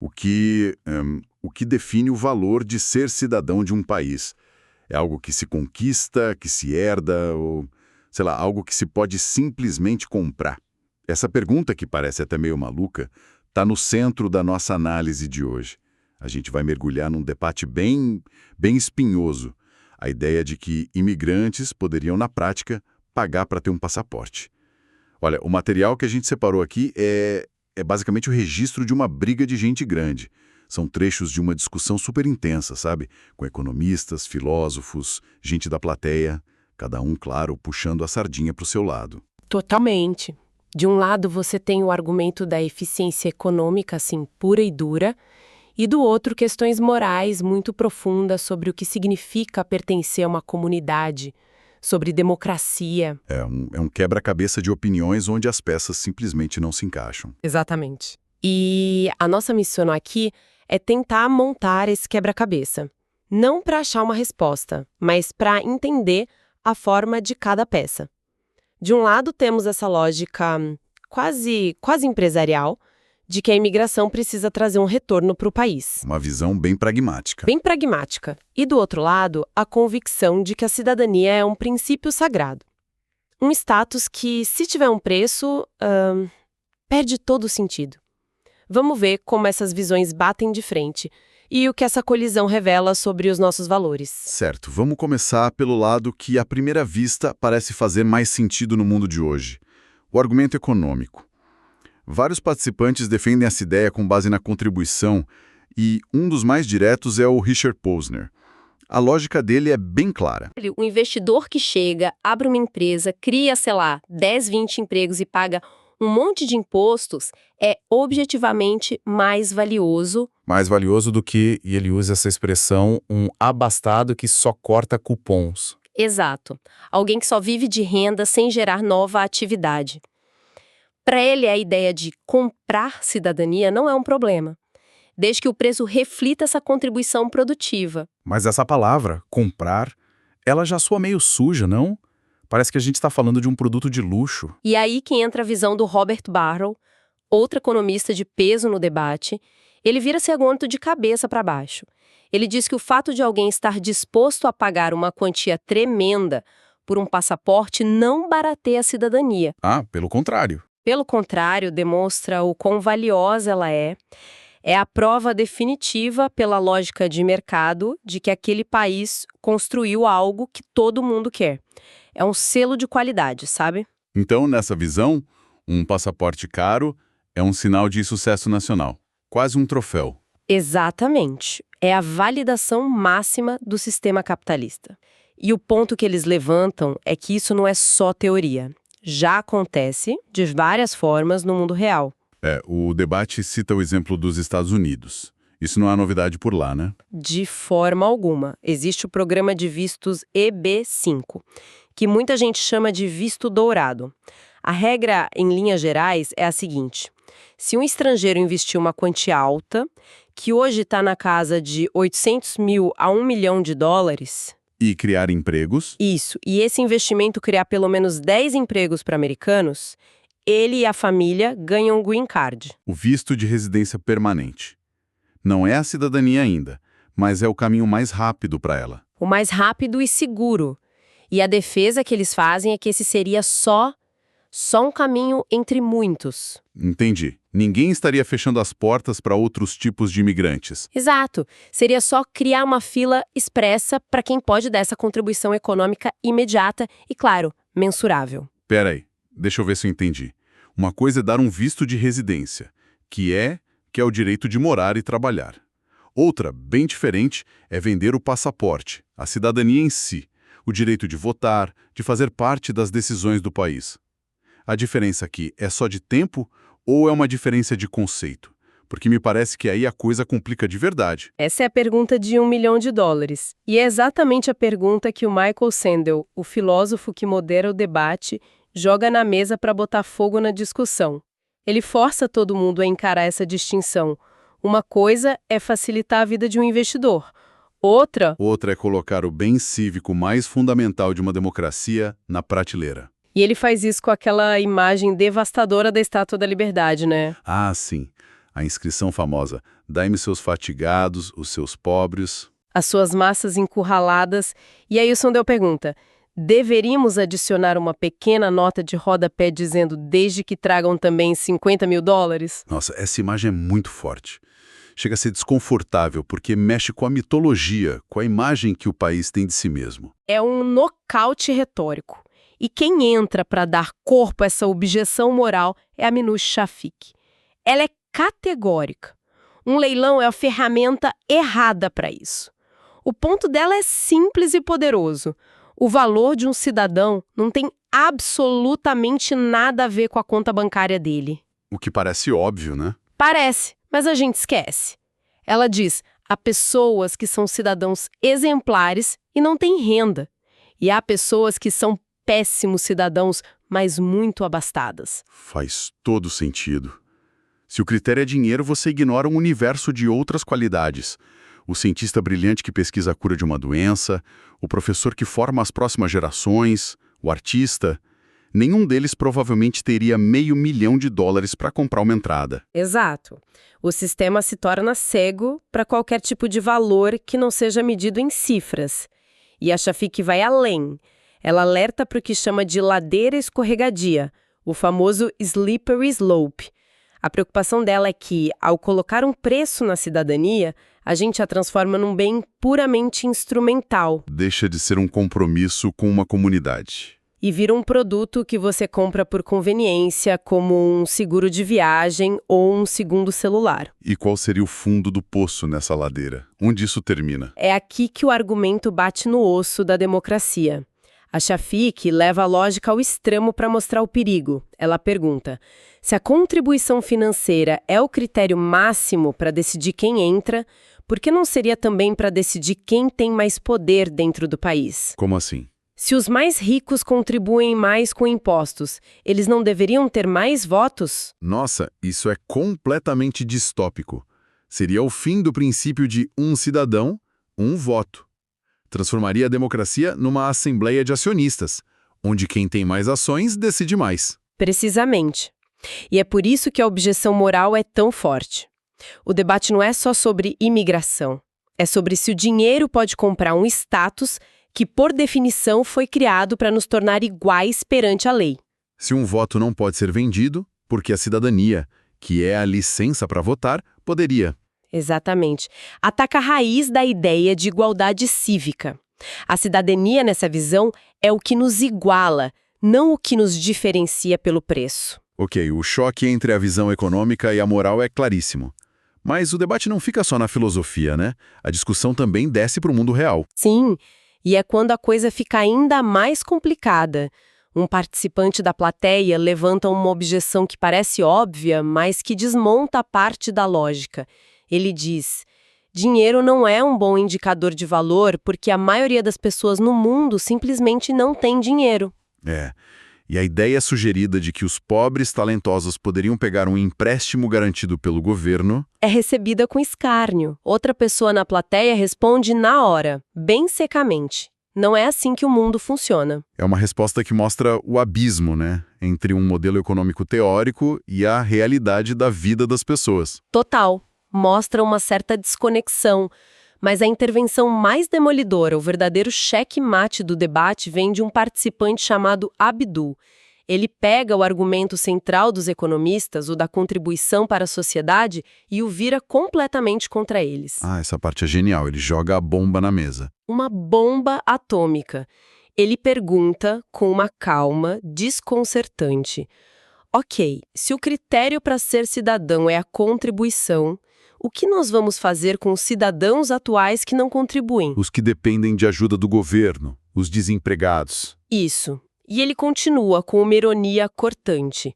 O que define o valor de ser cidadão de um país? É algo que se conquista, que se herda, ou, sei lá, algo que se pode simplesmente comprar? Essa pergunta, que parece até meio maluca, está no centro da nossa análise de hoje. A gente vai mergulhar num debate bem espinhoso. A ideia de que imigrantes poderiam, na prática, pagar para ter um passaporte. Olha, o material que a gente separou aqui é basicamente o registro de uma briga de gente grande. São trechos de uma discussão super intensa, sabe? Com economistas, filósofos, gente da plateia, cada um, claro, puxando a sardinha para o seu lado. Totalmente. De um lado, você tem o argumento da eficiência econômica, assim, pura e dura, e do outro, questões morais muito profundas sobre o que significa pertencer a uma comunidade, sobre democracia. É um quebra-cabeça de opiniões onde as peças simplesmente não se encaixam. Exatamente. E a nossa missão aqui é tentar montar esse quebra-cabeça. Não para achar uma resposta, mas para entender a forma de cada peça. De um lado, temos essa lógica quase empresarial de que a imigração precisa trazer um retorno para o país. Uma visão bem pragmática. Bem pragmática. E do outro lado, a convicção de que a cidadania é um princípio sagrado. Um status que, se tiver um preço, perde todo o sentido. Vamos ver como essas visões batem de frente e o que essa colisão revela sobre os nossos valores. Certo, vamos começar pelo lado que, à primeira vista, parece fazer mais sentido no mundo de hoje. O argumento econômico. Vários participantes defendem essa ideia com base na contribuição e um dos mais diretos é o Richard Posner. A lógica dele é bem clara. O investidor que chega, abre uma empresa, cria, 10, 20 empregos e paga um monte de impostos é objetivamente mais valioso. Mais valioso do que, e ele usa essa expressão, um abastado que só corta cupons. Exato. Alguém que só vive de renda sem gerar nova atividade. Para ele, a ideia de comprar cidadania não é um problema, desde que o preço reflita essa contribuição produtiva. Mas essa palavra, comprar, ela já soa meio suja, não? Parece que a gente está falando de um produto de luxo. E aí que entra a visão do Robert Barro, outro economista de peso no debate. Ele vira esse argumento de cabeça para baixo. Ele diz que o fato de alguém estar disposto a pagar uma quantia tremenda por um passaporte não barateia a cidadania. Ah, pelo contrário. Pelo contrário, demonstra o quão valiosa ela é. É a prova definitiva, pela lógica de mercado, de que aquele país construiu algo que todo mundo quer. É um selo de qualidade, sabe? Então, nessa visão, um passaporte caro é um sinal de sucesso nacional. Quase um troféu. Exatamente. É a validação máxima do sistema capitalista. E o ponto que eles levantam é que isso não é só teoria. Já acontece de várias formas no mundo real. O debate cita o exemplo dos Estados Unidos. Isso não é novidade por lá, né? De forma alguma. Existe o programa de vistos EB-5, que muita gente chama de visto dourado. A regra, em linhas gerais, é a seguinte: se um estrangeiro investir uma quantia alta, que hoje está na casa de 800 mil a $1 milhão, E criar empregos. Isso, e esse investimento criar pelo menos 10 empregos para americanos, ele e a família ganham um green card. O visto de residência permanente. Não é a cidadania ainda, mas é o caminho mais rápido para ela. O mais rápido e seguro. E a defesa que eles fazem é que esse seria só um caminho entre muitos. Entendi. Ninguém estaria fechando as portas para outros tipos de imigrantes. Exato. Seria só criar uma fila expressa para quem pode dar essa contribuição econômica imediata e, claro, mensurável. Pera aí, deixa eu ver se eu entendi. Uma coisa é dar um visto de residência, que é o direito de morar e trabalhar. Outra, bem diferente, é vender o passaporte, a cidadania em si, o direito de votar, de fazer parte das decisões do país. A diferença aqui é só de tempo ou é uma diferença de conceito? Porque me parece que aí a coisa complica de verdade. Essa é a pergunta de $1 milhão. E é exatamente a pergunta que o Michael Sandel, o filósofo que modera o debate, joga na mesa para botar fogo na discussão. Ele força todo mundo a encarar essa distinção. Uma coisa é facilitar a vida de um investidor. Outra é colocar o bem cívico mais fundamental de uma democracia na prateleira. E ele faz isso com aquela imagem devastadora da Estátua da Liberdade, né? Ah, sim. A inscrição famosa: dai-me seus fatigados, os seus pobres. As suas massas encurraladas. E aí o Sondel pergunta: deveríamos adicionar uma pequena nota de rodapé dizendo desde que tragam também $50 mil? Nossa, essa imagem é muito forte. Chega a ser desconfortável porque mexe com a mitologia, com a imagem que o país tem de si mesmo. É um nocaute retórico. E quem entra para dar corpo a essa objeção moral é a Minouche Shafik. Ela é categórica. Um leilão é a ferramenta errada para isso. O ponto dela é simples e poderoso. O valor de um cidadão não tem absolutamente nada a ver com a conta bancária dele. O que parece óbvio, né? Parece, mas a gente esquece. Ela diz: há pessoas que são cidadãos exemplares e não têm renda. E há pessoas que são péssimos cidadãos, mas muito abastadas. Faz todo sentido. Se o critério é dinheiro, você ignora um universo de outras qualidades. O cientista brilhante que pesquisa a cura de uma doença, o professor que forma as próximas gerações, o artista. Nenhum deles provavelmente teria $500 mil para comprar uma entrada. Exato. O sistema se torna cego para qualquer tipo de valor que não seja medido em cifras. E a Shafik vai além. Ela alerta para o que chama de ladeira escorregadia, o famoso slippery slope. A preocupação dela é que, ao colocar um preço na cidadania, a gente a transforma num bem puramente instrumental. Deixa de ser um compromisso com uma comunidade. E vira um produto que você compra por conveniência, como um seguro de viagem ou um segundo celular. E qual seria o fundo do poço nessa ladeira? Onde isso termina? É aqui que o argumento bate no osso da democracia. A Shafik leva a lógica ao extremo para mostrar o perigo. Ela pergunta: se a contribuição financeira é o critério máximo para decidir quem entra, por que não seria também para decidir quem tem mais poder dentro do país? Como assim? Se os mais ricos contribuem mais com impostos, eles não deveriam ter mais votos? Nossa, isso é completamente distópico. Seria o fim do princípio de um cidadão, um voto. Transformaria a democracia numa assembleia de acionistas, onde quem tem mais ações decide mais. Precisamente. E é por isso que a objeção moral é tão forte. O debate não é só sobre imigração. É sobre se o dinheiro pode comprar um status que, por definição, foi criado para nos tornar iguais perante a lei. Se um voto não pode ser vendido, porque a cidadania, que é a licença para votar, poderia. Exatamente. Ataca a raiz da ideia de igualdade cívica. A cidadania, nessa visão, é o que nos iguala, não o que nos diferencia pelo preço. Ok, o choque entre a visão econômica e a moral é claríssimo. Mas o debate não fica só na filosofia, né? A discussão também desce para o mundo real. Sim, e é quando a coisa fica ainda mais complicada. Um participante da plateia levanta uma objeção que parece óbvia, mas que desmonta parte da lógica. Ele diz: dinheiro não é um bom indicador de valor porque a maioria das pessoas no mundo simplesmente não tem dinheiro. E a ideia sugerida de que os pobres talentosos poderiam pegar um empréstimo garantido pelo governo é recebida com escárnio. Outra pessoa na plateia responde na hora, bem secamente: não é assim que o mundo funciona. é uma resposta que mostra o abismo, né, entre um modelo econômico teórico e a realidade da vida das pessoas. Total. Mostra uma certa desconexão, mas a intervenção mais demolidora, o verdadeiro cheque-mate do debate, vem de um participante chamado Abdul. Ele pega o argumento central dos economistas, o da contribuição para a sociedade, e o vira completamente contra eles. Ah, essa parte é genial, ele joga a bomba na mesa. Uma bomba atômica. Ele pergunta com uma calma desconcertante: ok, se o critério para ser cidadão é a contribuição, o que nós vamos fazer com os cidadãos atuais que não contribuem? Os que dependem de ajuda do governo, os desempregados. Isso. E ele continua com uma ironia cortante.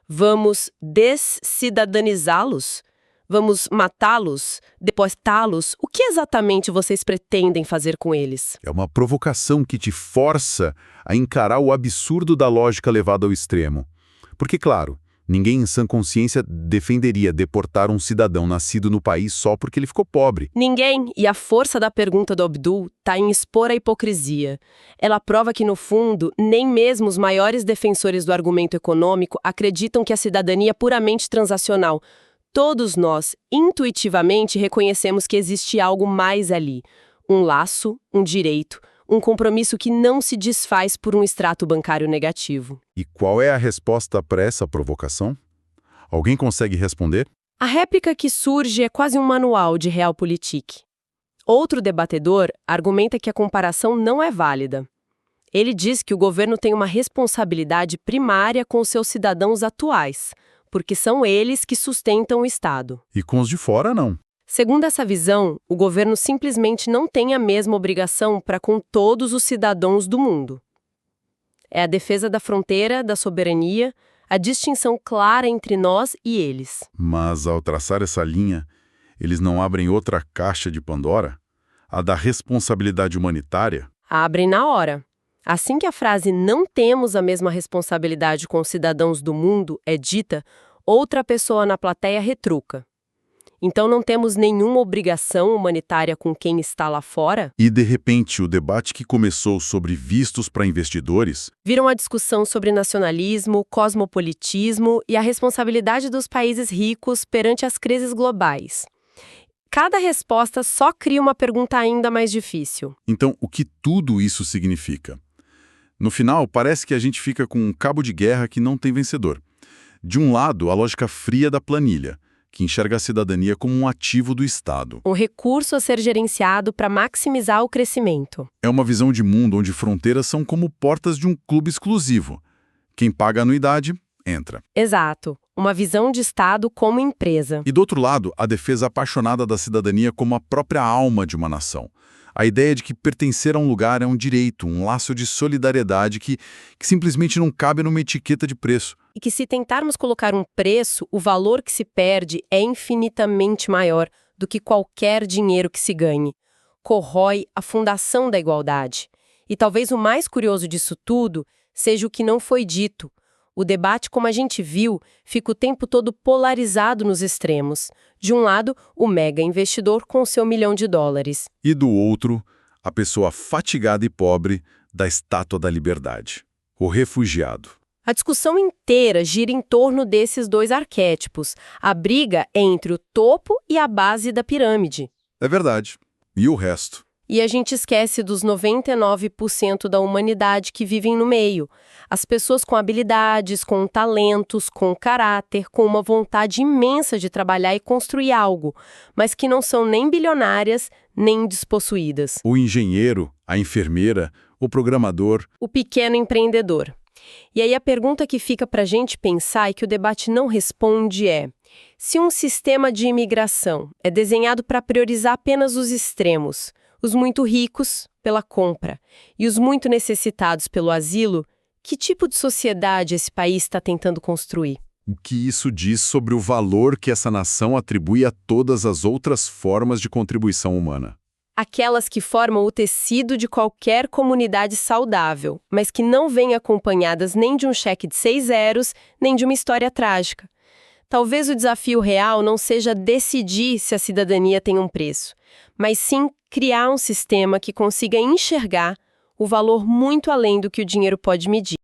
Vamos descidadanizá-los? Vamos matá-los? Deportá-los? O que exatamente vocês pretendem fazer com eles? É uma provocação que te força a encarar o absurdo da lógica levada ao extremo. Porque, claro, ninguém em sã consciência defenderia deportar um cidadão nascido no país só porque ele ficou pobre. Ninguém, e a força da pergunta do Abdul está em expor a hipocrisia. Ela prova que, no fundo, nem mesmo os maiores defensores do argumento econômico acreditam que a cidadania é puramente transacional. todos nós, intuitivamente, reconhecemos que existe algo mais ali. Um laço, um direito, um compromisso que não se desfaz por um extrato bancário negativo. E qual é a resposta para essa provocação? Alguém consegue responder? A réplica que surge é quase um manual de realpolitik. Outro debatedor argumenta que a comparação não é válida. Ele diz que o governo tem uma responsabilidade primária com os seus cidadãos atuais, porque são eles que sustentam o Estado. E com os de fora, não. Segundo essa visão, o governo simplesmente não tem a mesma obrigação para com todos os cidadãos do mundo. É a defesa da fronteira, da soberania, a distinção clara entre nós e eles. Mas, ao traçar essa linha, eles não abrem outra caixa de Pandora? A da responsabilidade humanitária? Abrem na hora. Assim que a frase "não temos a mesma responsabilidade com os cidadãos do mundo" é dita, outra pessoa na plateia retruca. Então não temos nenhuma obrigação humanitária com quem está lá fora? E, de repente, o debate que começou sobre vistos para investidores Vira uma discussão sobre nacionalismo, cosmopolitismo e a responsabilidade dos países ricos perante as crises globais. Cada resposta só cria uma pergunta ainda mais difícil. Então, o que tudo isso significa? No final, parece que a gente fica com um cabo de guerra que não tem vencedor. De um lado, a lógica fria da planilha, que enxerga a cidadania como um ativo do Estado. Um recurso a ser gerenciado para maximizar o crescimento. É uma visão de mundo onde fronteiras são como portas de um clube exclusivo. Quem paga a anuidade, entra. Exato. Uma visão de Estado como empresa. E do outro lado, a defesa apaixonada da cidadania como a própria alma de uma nação. A ideia de que pertencer a um lugar é um direito, um laço de solidariedade que simplesmente não cabe numa etiqueta de preço. E que se tentarmos colocar um preço, o valor que se perde é infinitamente maior do que qualquer dinheiro que se ganhe. Corrói a fundação da igualdade. E talvez o mais curioso disso tudo seja o que não foi dito. O debate, como a gente viu, fica o tempo todo polarizado nos extremos. De um lado, o mega investidor com seu $1 milhão. E do outro, a pessoa fatigada e pobre da Estátua da Liberdade, o refugiado. A discussão inteira gira em torno desses dois arquétipos. A briga é entre o topo e a base da pirâmide. É verdade. E o resto? E a gente esquece dos 99% da humanidade que vivem no meio. As pessoas com habilidades, com talentos, com caráter, com uma vontade imensa de trabalhar e construir algo, mas que não são nem bilionárias, nem despossuídas. O engenheiro, a enfermeira, o programador. O pequeno empreendedor. E aí a pergunta que fica para a gente pensar e que o debate não responde é: se um sistema de imigração é desenhado para priorizar apenas os extremos, os muito ricos pela compra e os muito necessitados pelo asilo, que tipo de sociedade esse país está tentando construir? O que isso diz sobre o valor que essa nação atribui a todas as outras formas de contribuição humana? Aquelas que formam o tecido de qualquer comunidade saudável, mas que não vêm acompanhadas nem de um cheque de 6 zeros, nem de uma história trágica. Talvez o desafio real não seja decidir se a cidadania tem um preço, mas sim criar um sistema que consiga enxergar o valor muito além do que o dinheiro pode medir.